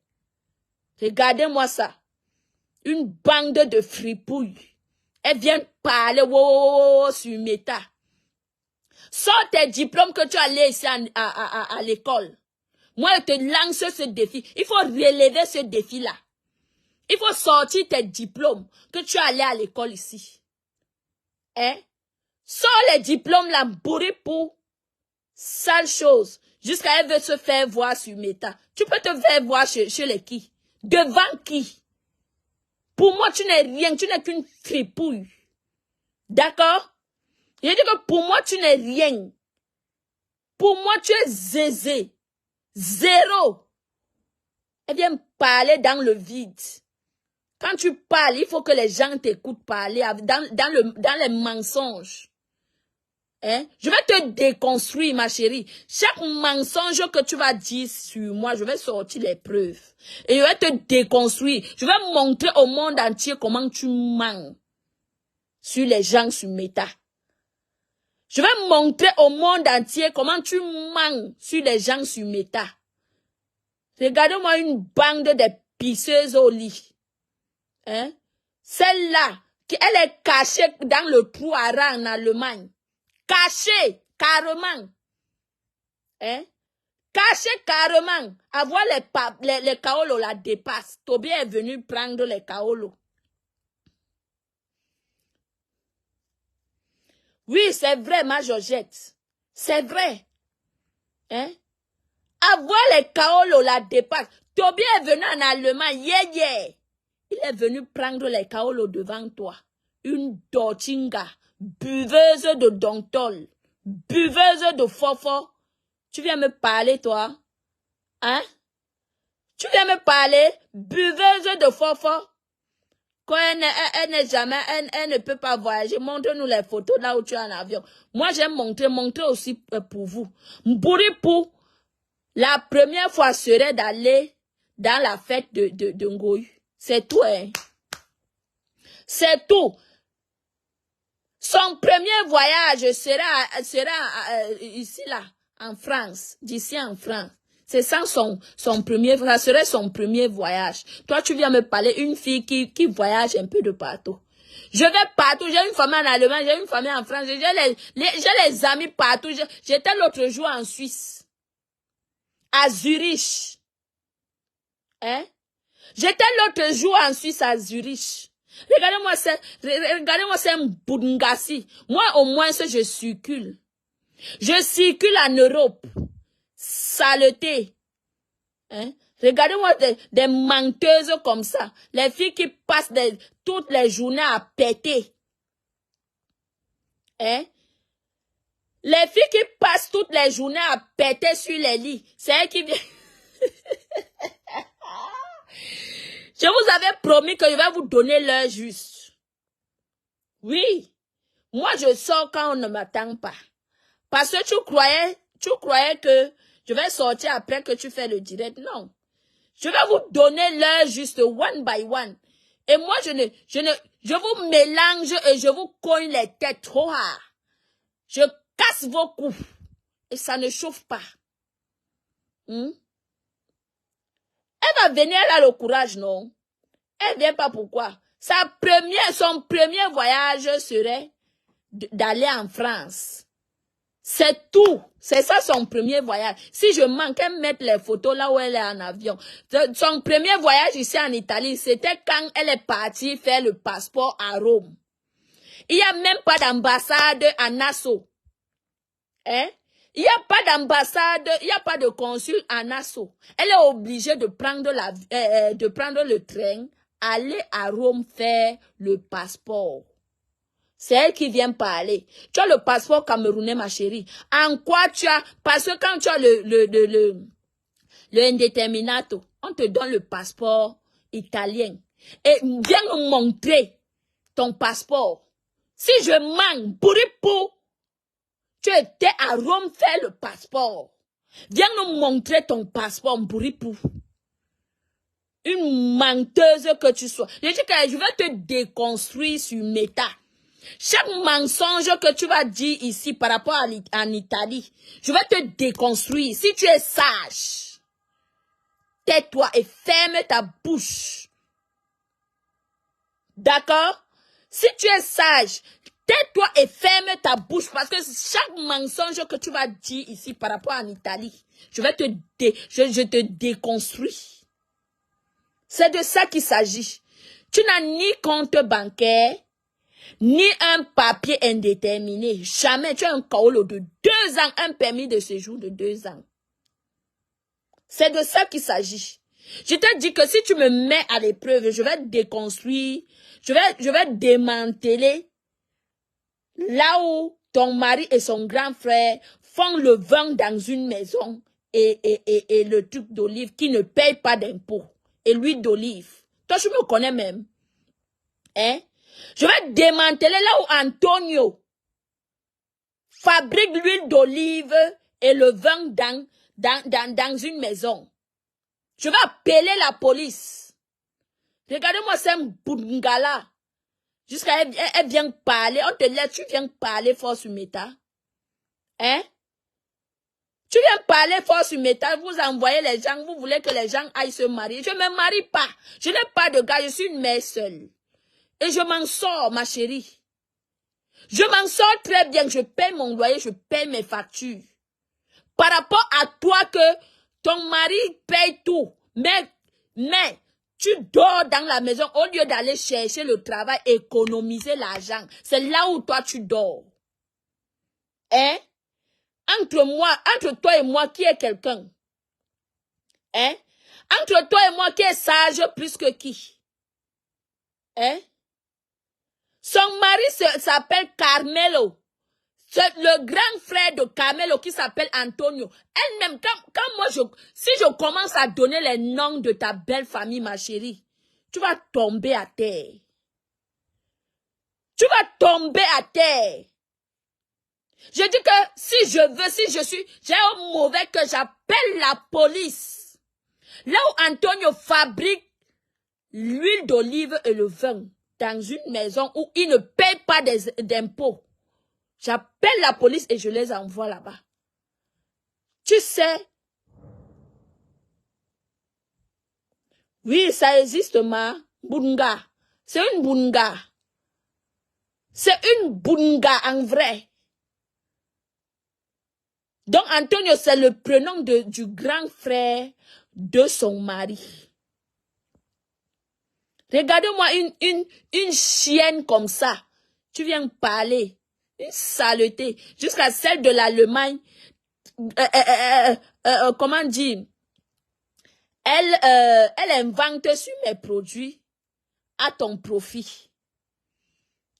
Regardez-moi ça. Une bande de fripouilles. Elle vient parler sur Meta. Sors tes diplômes que tu as laissés à l'école. Moi, je te lance ce défi. Il faut relever ce défi-là. Il faut sortir tes diplômes que tu as allé à l'école ici. Hein? Sors les diplômes là, bourrés pour sale chose. Jusqu'à elle veut se faire voir sur Meta. Tu peux te faire voir chez les qui? Devant qui? Pour moi, tu n'es rien, tu n'es qu'une fripouille. D'accord? Je dis que pour moi, tu n'es rien. Pour moi, tu es zézé. Zéro. Elle vient parler dans le vide. Quand tu parles, il faut que les gens t'écoutent parler dans les mensonges. Hein? Je vais te déconstruire, ma chérie. Chaque mensonge que tu vas dire sur moi, je vais sortir les preuves. Et je vais te déconstruire. Je vais montrer au monde entier comment tu mens sur les gens sur Meta. Je vais montrer au monde entier comment tu mens sur les gens sur Meta. Regardez-moi une bande de pisseuses au lit. Hein? Celle-là, elle est cachée dans le trou à rang en Allemagne. Cachée, carrément. Hein? Cachée carrément. Avoir les kaolos la dépasse. Toby est venu prendre les kaolos. Oui, c'est vrai, ma Georgette. C'est vrai. Hein? Avoir les kaolos la dépasse. Toby est venu en Allemagne, hier. Il est venu prendre les kaolos devant toi. Une dortinga, buveuse de dontol, buveuse de fofo. Tu viens me parler, toi? Hein? Tu viens me parler, buveuse de fofo? Quand elle n'est jamais, elle ne peut pas voyager. Montre-nous les photos là où tu es en avion. Moi, j'aime montrer aussi pour vous. Pour la première fois serait d'aller dans la fête de Ngoï. C'est tout, hein. C'est tout. Son premier voyage sera ici, là, en France. D'ici en France. C'est ça ça serait son premier voyage. Toi, tu viens me parler une fille qui voyage un peu de partout. Je vais partout. J'ai une famille en Allemagne, j'ai une famille en France. J'ai les amis partout. J'étais l'autre jour en Suisse. À Zurich. Hein? J'étais l'autre jour en Suisse à Zurich. Regardez-moi c'est un Bungassi. Moi, au moins, je circule. Je circule en Europe. Saleté. Hein? Regardez-moi des menteuses comme ça. Les filles qui passent toutes les journées à péter. Hein? Les filles qui passent toutes les journées à péter sur les lits. C'est elles qui viennent. Je vous avais promis que je vais vous donner l'heure juste. Oui. Moi, je sors quand on ne m'attend pas. Parce que tu croyais que je vais sortir après que tu fais le direct. Non. Je vais vous donner l'heure juste one by one. Et moi, je vous mélange et je vous cogne les têtes trop hard. Je casse vos coups. Et ça ne chauffe pas. Elle va venir, elle a le courage, non? Elle vient pas pourquoi? Son premier voyage serait d'aller en France. C'est tout. C'est ça son premier voyage. Si je manque, elle met les photos là où elle est en avion. Son premier voyage ici en Italie, c'était quand elle est partie faire le passeport à Rome. Il n'y a même pas d'ambassade à Nassau. Hein? Il n'y a pas d'ambassade, il n'y a pas de consul à Nassau. Elle est obligée de prendre le train, aller à Rome faire le passeport. C'est elle qui vient parler. Tu as le passeport camerounais, ma chérie. En quoi tu as... Parce que quand tu as le indeterminato, on te donne le passeport italien. Et viens nous montrer ton passeport. Si je manque, bourripou, tu étais à Rome faire le passeport. Viens nous montrer ton passeport, bourripou. Une menteuse que tu sois. Je dis que je vais te déconstruire sur Meta. Chaque mensonge que tu vas dire ici par rapport en Italie, je vais te déconstruire. Si tu es sage, tais-toi et ferme ta bouche. D'accord? Si tu es sage, tais-toi et ferme ta bouche parce que chaque mensonge que tu vas dire ici par rapport en Italie, je te déconstruis. C'est de ça qu'il s'agit. Tu n'as ni compte bancaire, ni un papier indéterminé. Jamais. Tu as un kaolo de 2 ans, un permis de séjour de 2 ans. C'est de ça qu'il s'agit. Je te dis que si tu me mets à l'épreuve, je vais déconstruire, je vais démanteler là où ton mari et son grand frère font le vin dans une maison et le truc d'olive qui ne paye pas d'impôts et l'huile d'olive. Toi, tu me connais même. Hein? Je vais démanteler là où Antonio fabrique l'huile d'olive et le vin dans une maison. Je vais appeler la police. Regardez-moi, c'est un Bungala. Jusqu'à elle vient parler. On te laisse, tu viens parler fort sur Meta. Hein? Tu viens parler fort sur Meta. Vous envoyez les gens. Vous voulez que les gens aillent se marier. Je ne me marie pas. Je n'ai pas de gars. Je suis une mère seule. Et je m'en sors, ma chérie. Je m'en sors très bien. Je paye mon loyer, je paye mes factures. Par rapport à toi que ton mari paye tout. Mais tu dors dans la maison au lieu d'aller chercher le travail, économiser l'argent. C'est là où toi tu dors. Hein? Entre toi et moi, qui est quelqu'un? Hein? Entre toi et moi, qui est sage plus que qui? Hein? Son mari s'appelle Carmelo. C'est le grand frère de Carmelo qui s'appelle Antonio. Elle-même, quand moi, si je commence à donner les noms de ta belle famille, ma chérie, tu vas tomber à terre. Tu vas tomber à terre. Je dis que si j'ai un mauvais que j'appelle la police. Là où Antonio fabrique l'huile d'olive et le vin dans une maison où il ne paye pas d'impôts. J'appelle la police et je les envoie là-bas. Tu sais, oui, ça existe, ma bunga. C'est une bunga. C'est une bunga en vrai. Donc, Antonio, c'est le prénom du grand frère de son mari. Regardez-moi une chienne comme ça. Tu viens parler. Une saleté. Jusqu'à celle de l'Allemagne. Comment dire? Elle invente sur mes produits à ton profit.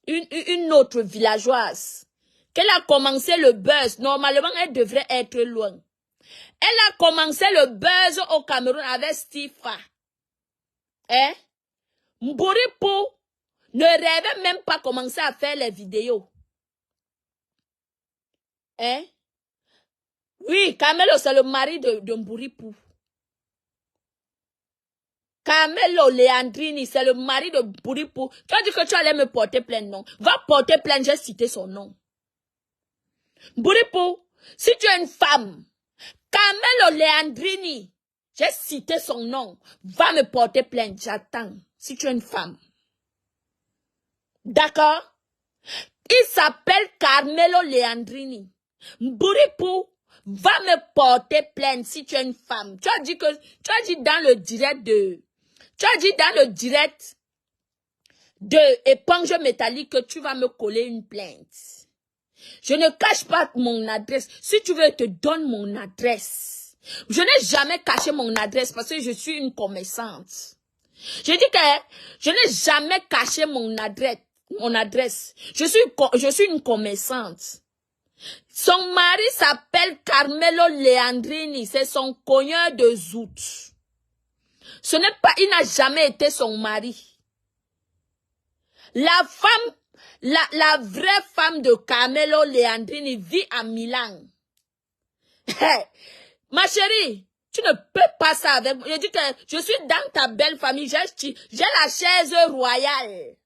Une autre villageoise. Qu'elle a commencé le buzz. Normalement, elle devrait être loin. Elle a commencé le buzz au Cameroun avec Stifa. Hein? Mburipo ne rêvait même pas commencer à faire les vidéos. Hein? Oui, Camelo, c'est le mari de Mburipo. Camelo Leandrini, c'est le mari de Mburipo. Tu as dit que tu allais me porter plainte, non? Va porter plainte, j'ai cité son nom. Mburipo, si tu es une femme, Camelo Leandrini, j'ai cité son nom, va me porter plainte, j'attends. Si tu es une femme. D'accord? Il s'appelle Carmelo Leandrini. Mburipo va me porter plainte si tu es une femme. Tu as dit dans le direct de éponge métallique que tu vas me coller une plainte. Je ne cache pas mon adresse. Si tu veux, je te donne mon adresse. Je n'ai jamais caché mon adresse parce que je suis une commerçante. Je dis que je n'ai jamais caché mon adresse. Je suis une commerçante. Son mari s'appelle Carmelo Leandrini. C'est son cogneur de Zout. Il n'a jamais été son mari. La vraie femme de Carmelo Leandrini vit à Milan. Ma chérie, tu ne peux pas ça avec moi. Je dis que je suis dans ta belle famille. J'ai la chaise royale.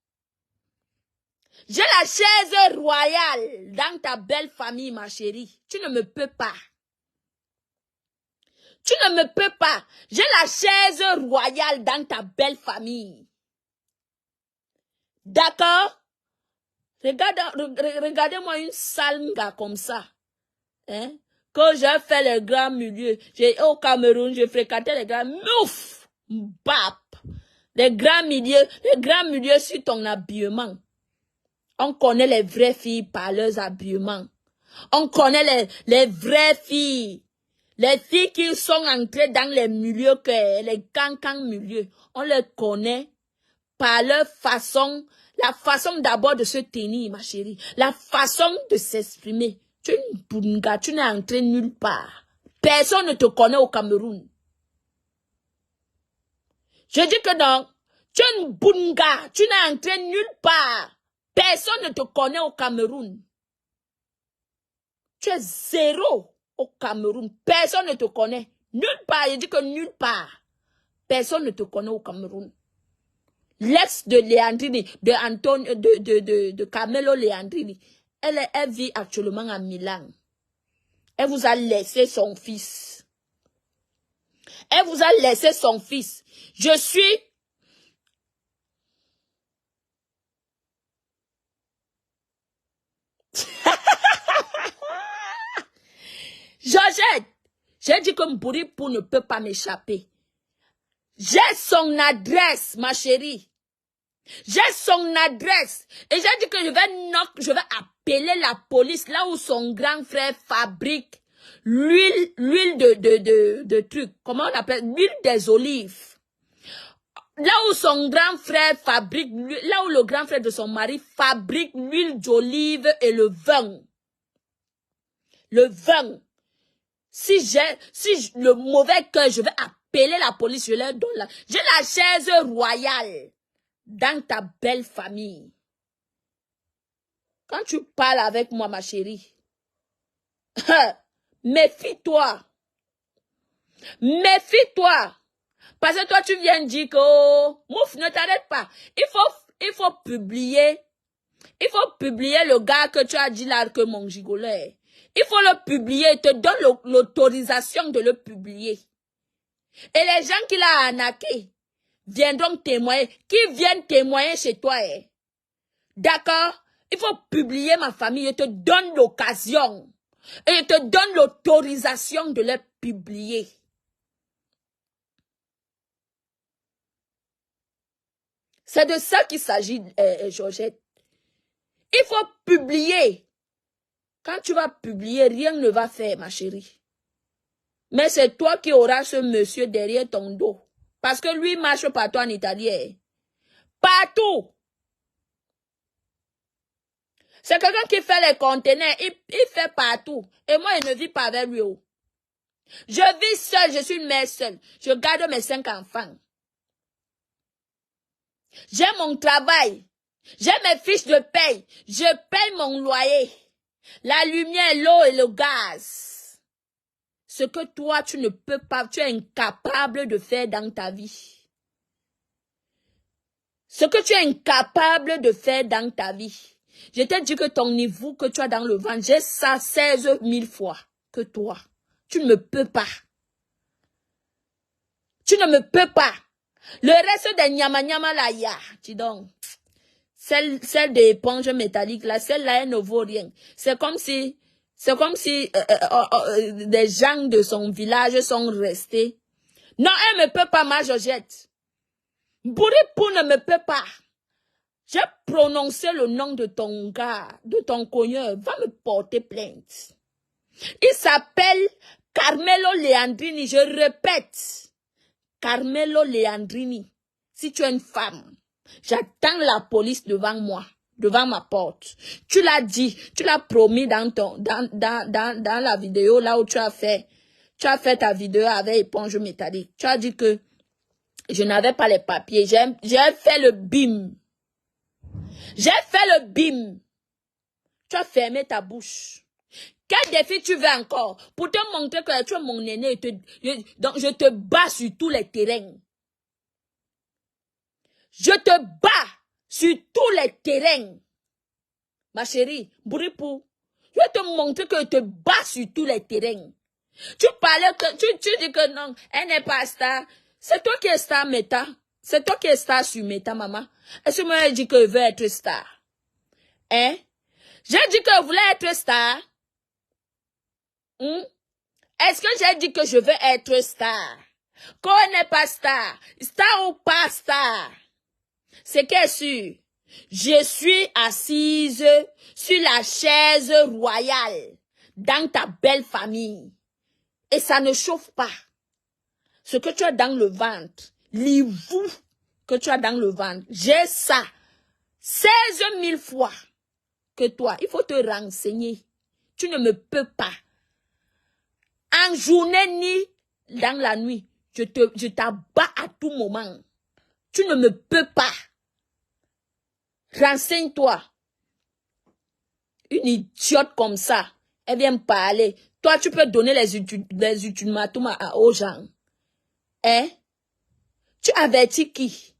J'ai la chaise royale dans ta belle famille, ma chérie. Tu ne me peux pas. Tu ne me peux pas. J'ai la chaise royale dans ta belle famille. D'accord? Regardez-moi une salnga comme ça. Hein? Quand j'ai fait le grand milieu, au Cameroun, j'ai fréquenté les grands mouf, bap. Les grands milieux sur ton habillement. On connaît les vraies filles par leurs habillements. On connaît les vraies filles. Les filles qui sont entrées dans les milieux, les cancans milieux. On les connaît par leur façon, la façon d'abord de se tenir, ma chérie. La façon de s'exprimer. Tu es une bunga, tu n'es entré nulle part. Personne ne te connaît au Cameroun. Je dis que non, tu es une bunga, tu n'es entré nulle part. Personne ne te connaît au Cameroun. Tu es zéro au Cameroun. Personne ne te connaît. Nulle part. Je dis que nulle part. Personne ne te connaît au Cameroun. L'ex de Leandrini, de Carmelo Leandrini, elle vit actuellement à Milan. Elle vous a laissé son fils. Elle vous a laissé son fils. Je suis... Georgette, j'ai dit que Mburipo ne peut pas m'échapper. J'ai son adresse, ma chérie. J'ai son adresse. Et j'ai dit que je vais appeler la police là où son grand frère fabrique l'huile de trucs. Comment on appelle? L'huile des olives. Là où son grand frère fabrique, là où le grand frère de son mari fabrique l'huile d'olive et le vin. Le vin. Si le mauvais cœur, je vais appeler la police, je leur donne là. J'ai la chaise royale dans ta belle famille. Quand tu parles avec moi, ma chérie, méfie-toi. Méfie-toi. Parce que toi, tu viens dire que, oh, mouf, ne t'arrête pas. Il faut publier le gars que tu as dit là, que mon gigolet. Il faut le publier, il te donne l'autorisation de le publier. Et les gens qui l'ont arnaqué viendront témoigner. Qui viennent témoigner chez toi, hein? D'accord? Il faut publier ma famille, je te donne l'occasion. Et je te donne l'autorisation de le publier. C'est de ça qu'il s'agit, Georgette. Il faut publier. Quand tu vas publier, rien ne va faire, ma chérie. Mais c'est toi qui auras ce monsieur derrière ton dos. Parce que lui marche partout en Italie. Partout. C'est quelqu'un qui fait les conteneurs. Il fait partout. Et moi, il ne vit pas avec lui. Je vis seule, je suis une mère seule. Je garde mes 5 enfants. J'ai mon travail. J'ai mes fiches de paye. Je paye mon loyer. La lumière, l'eau et le gaz. Ce que toi, tu ne peux pas, tu es incapable de faire dans ta vie. Ce que tu es incapable de faire dans ta vie. Je t'ai dit que ton niveau que tu as dans le ventre, j'ai ça 16 000 fois que toi. Tu ne me peux pas. Tu ne me peux pas. Le reste des nyama là, ya, dis donc. Celle des éponges métalliques là, celle-là, elle ne vaut rien. C'est comme si des gens de son village sont restés. Non, elle ne peut pas, ma Georgette. Bouripou ne me peut pas. J'ai prononcé le nom de ton gars, de ton cogneur. Va me porter plainte. Il s'appelle Carmelo Leandrini. Je répète. Carmelo Leandrini. Si tu es une femme, j'attends la police devant moi, devant ma porte. Tu l'as dit, tu l'as promis dans la vidéo là où tu as fait ta vidéo avec éponge métallique. Tu as dit que je n'avais pas les papiers. J'ai fait le bim. J'ai fait le bim. Tu as fermé ta bouche. Quel défi tu veux encore? Pour te montrer que tu es mon aîné. Donc je te bats sur tous les terrains. Je te bats sur tous les terrains. Ma chérie, Bouripou, je vais te montrer que je te bats sur tous les terrains. Tu parlais que, tu dis que non, elle n'est pas star. C'est toi qui es star, Meta. C'est toi qui es star sur Meta, maman. Est-ce que moi, j'ai dit que je veux être star? Hein? J'ai dit que je voulais être star. Est-ce que j'ai dit que je veux être star? Qu'on n'est pas star. Star ou pas star? C'est qu'est sûr. Je suis assise sur la chaise royale dans ta belle famille. Et ça ne chauffe pas. Ce que tu as dans le ventre, l'ivou que tu as dans le ventre, j'ai ça 16 000 fois que toi. Il faut te renseigner. Tu ne me peux pas. En journée ni dans la nuit, je t'abats à tout moment. Tu ne me peux pas. Renseigne-toi. Une idiote comme ça, elle vient me parler. Toi, tu peux donner les ultimatums aux gens. Hein? Tu avertis qui?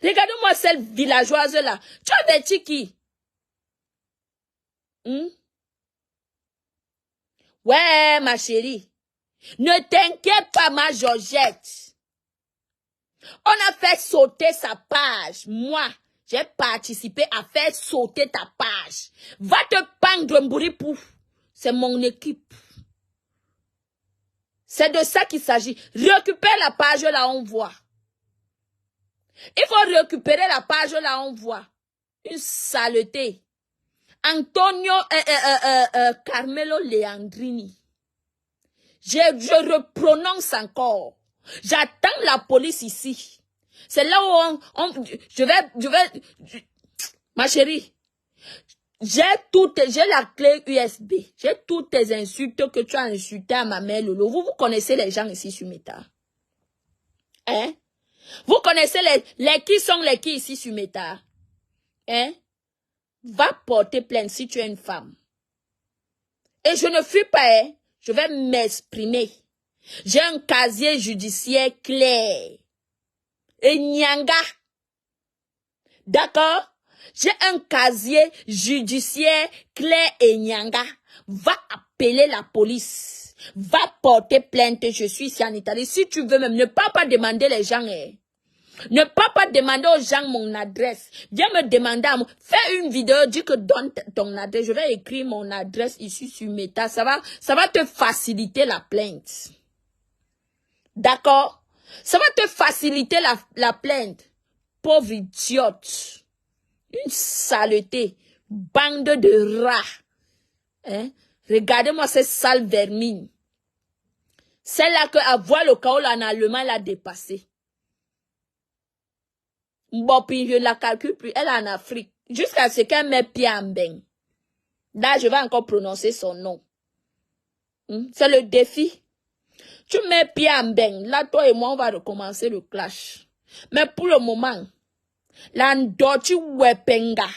Regarde-moi cette villageoise là. Tu avertis qui? Ouais, ma chérie. Ne t'inquiète pas, ma Georgette. On a fait sauter sa page. Moi, j'ai participé à faire sauter ta page. Va te pendre, Mbouripou. C'est mon équipe. C'est de ça qu'il s'agit. Récupère la page là, on voit. Il faut récupérer la page là, on voit. Une saleté. Antonio Carmelo Leandrini. Je reprononce encore. J'attends la police ici. C'est là où ma chérie, j'ai la clé USB. J'ai toutes tes insultes que tu as insultées à ma mère Lolo. Vous connaissez les gens ici sur Meta. Hein? Vous connaissez qui sont les qui ici sur Meta? Hein? Va porter plainte si tu es une femme. Et je ne fuis pas, hein? Je vais m'exprimer. J'ai un casier judiciaire clair. Et Nyanga. D'accord? J'ai un casier judiciaire clair et Nyanga. Va appeler la police. Va porter plainte. Je suis ici en Italie. Si tu veux même, ne pas demander les gens. Hein. Ne pas demander aux gens mon adresse. Viens me demander à moi. Fais une vidéo, dis que donne ton adresse. Je vais écrire mon adresse ici sur Meta. Ça va te faciliter la plainte. D'accord? Ça va te faciliter la plainte. Pauvre idiote. Une saleté. Bande de rats. Hein? Regardez-moi cette sale vermine. Celle-là que avoir le chaos en Allemagne l'a dépassé. Bon, puis je ne la calcule plus. Elle est en Afrique. Jusqu'à ce qu'elle mette pied en bain. Là, je vais encore prononcer son nom. C'est le défi. Tu mets pied en beng. Là, toi et moi, on va recommencer le clash. Mais pour le moment, l'endorti wepenga.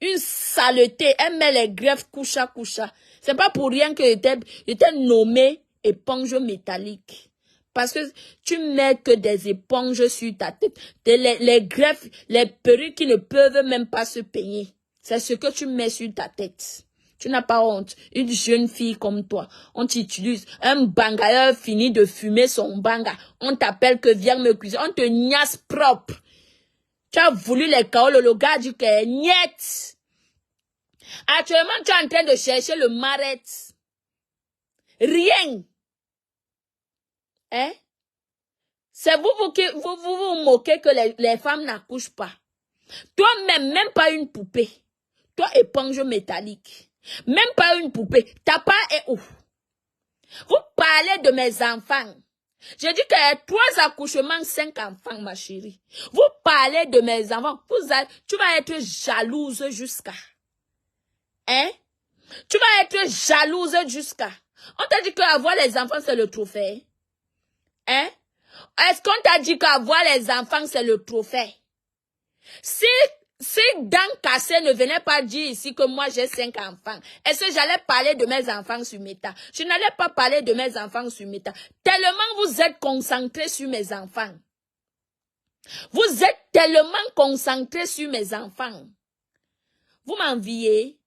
Une saleté. Elle met les greffes coucha coucha. C'est pas pour rien que j'étais nommé éponge métallique. Parce que tu mets que des éponges sur ta tête. Les greffes, les perruques qui ne peuvent même pas se peigner. C'est ce que tu mets sur ta tête. Tu n'as pas honte. Une jeune fille comme toi, on t'utilise. Un bangailleur fini de fumer son banga. On t'appelle que viens me cuisiner. On te niasse propre. Tu as voulu les kaoles, le gars dit que niet. Actuellement, tu es en train de chercher le maret. Rien. Hein? C'est vous qui vous moquez que les femmes n'accouchent pas. Toi-même, même pas une poupée. Toi, éponge métallique. Même pas une poupée. Ta part est où? Vous parlez de mes enfants. J'ai dit qu'il y a 3 accouchements, 5 enfants, ma chérie. Vous parlez de mes enfants. Tu vas être jalouse jusqu'à. Hein? Tu vas être jalouse jusqu'à. On t'a dit qu'avoir les enfants, c'est le trophée. Hein? Est-ce qu'on t'a dit qu'avoir les enfants, c'est le trophée? Si Dan Cassé ne venait pas dire ici que moi j'ai 5 enfants, est-ce que j'allais parler de mes enfants sur Meta? Je n'allais pas parler de mes enfants sur Meta. Tellement vous êtes concentrés sur mes enfants. Vous êtes tellement concentrés sur mes enfants. Vous m'enviez?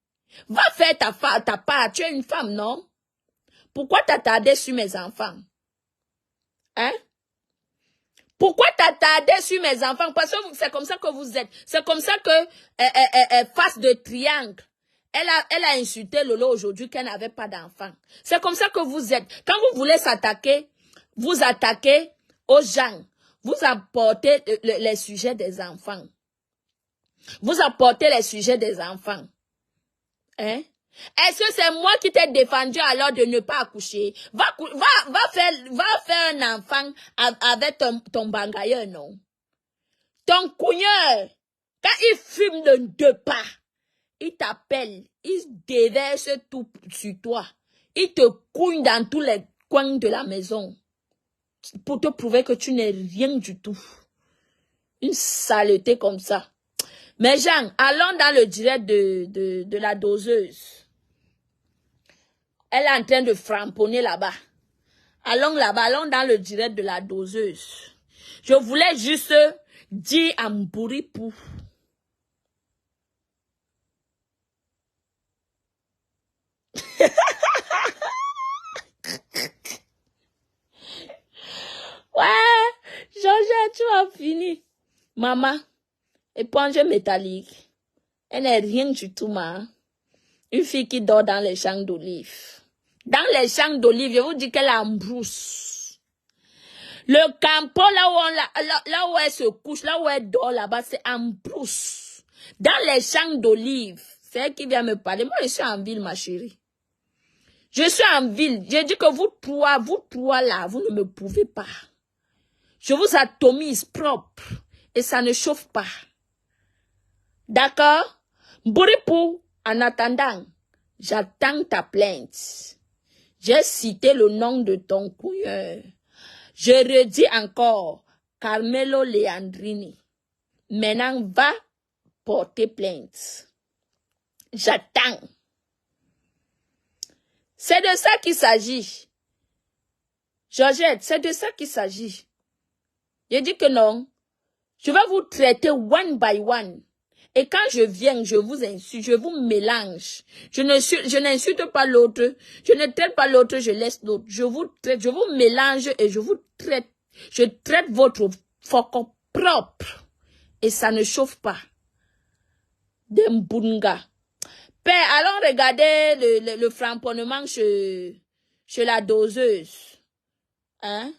Va faire ta part. Tu es une femme, non? Pourquoi t'attarder sur mes enfants? Hein? Pourquoi t'attarder sur mes enfants? Parce que c'est comme ça que vous êtes. C'est comme ça que face de triangle. Elle a insulté Lolo aujourd'hui qu'elle n'avait pas d'enfant. C'est comme ça que vous êtes. Quand vous voulez s'attaquer, vous attaquez aux gens. Vous apportez les sujets des enfants. Vous apportez les sujets des enfants. Hein? Est-ce que c'est moi qui t'ai défendu alors de ne pas accoucher? Va faire un enfant avec ton bangailleur, non? Ton couilleur, quand il fume de 2 pas, il t'appelle, il déverse tout sur toi. Il te couille dans tous les coins de la maison pour te prouver que tu n'es rien du tout. Une saleté comme ça. Mais Jean, allons dans le direct de la doseuse. Elle est en train de framponner là-bas. Allons là-bas, allons dans le direct de la doseuse. Je voulais juste dire à Mbouripou. Ouais, Georgette, tu as fini. Maman, éponge métallique. Elle n'est rien du tout, ma. Une fille qui dort dans les champs d'olives. Dans les champs d'olives, je vous dis qu'elle est en brousse. Le campo, là où elle se couche, là où elle dort là-bas, c'est en brousse. Dans les champs d'olives. C'est elle qui vient me parler. Moi, je suis en ville, ma chérie. Je suis en ville. J'ai dit que vous trois là, vous ne me pouvez pas. Je vous atomise propre. Et ça ne chauffe pas. D'accord? Bouripou, en attendant, j'attends ta plainte. J'ai cité le nom de ton couilleur. Je redis encore, Carmelo Leandrini. Maintenant, va porter plainte. J'attends. C'est de ça qu'il s'agit. Georgette, c'est de ça qu'il s'agit. Je dis que non. Je vais vous traiter one by one. Et quand je viens, je vous insulte, je vous mélange. Je n'insulte pas l'autre. Je ne traite pas l'autre, je laisse l'autre. Je vous traite, je vous mélange et je vous traite. Je traite votre focon propre. Et ça ne chauffe pas. D'Mbunga. Père, allons regarder le framponnement chez la doseuse. Hein?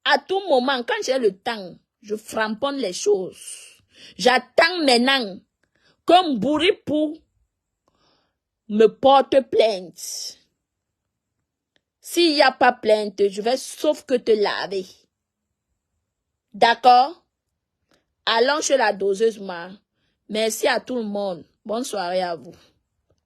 À tout moment, quand j'ai le temps, je framponne les choses. J'attends maintenant comme Bouripou me porte plainte. S'il n'y a pas plainte, je vais sauf que te laver. D'accord? Allons chez la doseuse, ma. Merci à tout le monde. Bonne soirée à vous.